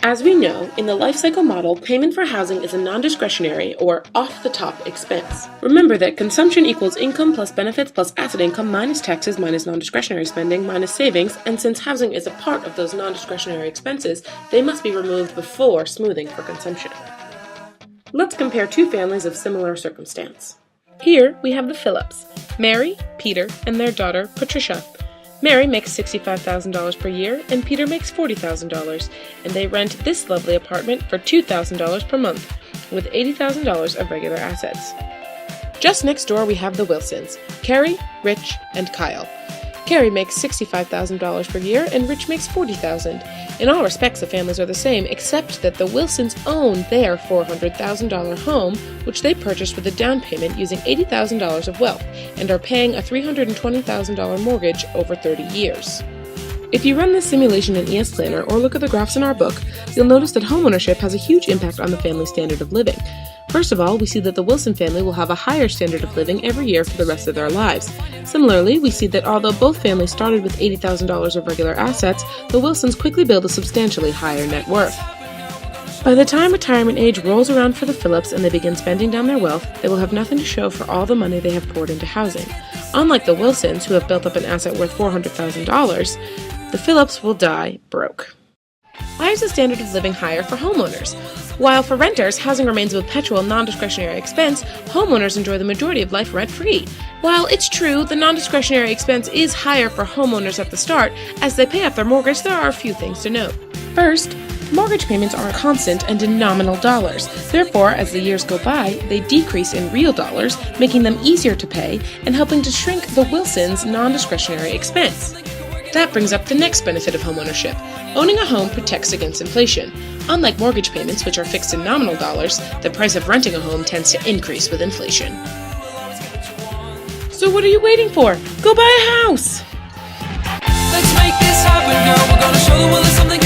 As we know, in the life cycle model, payment for housing is a non-discretionary or off-the-top expense. Remember that consumption equals income plus benefits plus asset income minus taxes minus non-discretionary spending minus savings, and since housing is a part of those non-discretionary expenses, they must be removed before smoothing for consumption. Let's compare two families of similar circumstance. Here we have the Phillips, Mary, Peter, and their daughter, Patricia. Mary makes $65,000 per year, and Peter makes $40,000, and they rent this lovely apartment for $2,000 per month, with $80,000 of regular assets. Just next door we have the Wilsons, Carrie, Rich, and Kyle. Carrie makes $65,000 per year, and Rich makes $40,000. In all respects, the families are the same, except that the Wilsons own their $400,000 home, which they purchased with a down payment using $80,000 of wealth, and are paying a $320,000 mortgage over 30 years. If you run this simulation in ES Planner or look at the graphs in our book, you'll notice that homeownership has a huge impact on the family's standard of living. First of all, we see that the Wilson family will have a higher standard of living every year for the rest of their lives. Similarly, we see that although both families started with $80,000 of regular assets, the Wilsons quickly build a substantially higher net worth. By the time retirement age rolls around for the Phillips and they begin spending down their wealth, they will have nothing to show for all the money they have poured into housing. Unlike the Wilsons, who have built up an asset worth $400,000, the Phillips will die broke. Why is the standard of living higher for homeowners? While for renters, housing remains a perpetual non-discretionary expense, homeowners enjoy the majority of life rent-free. While it's true the non-discretionary expense is higher for homeowners at the start, as they pay off their mortgage, there are a few things to note. First, mortgage payments are constant and in nominal dollars. Therefore, as the years go by, they decrease in real dollars, making them easier to pay and helping to shrink the Wilsons' non-discretionary expense. That brings up the next benefit of homeownership. Owning a home protects against inflation. Unlike mortgage payments, which are fixed in nominal dollars, the price of renting a home tends to increase with inflation. So what are you waiting for? Go buy a house! Let's make this happen, girl. We're gonna show the world there's something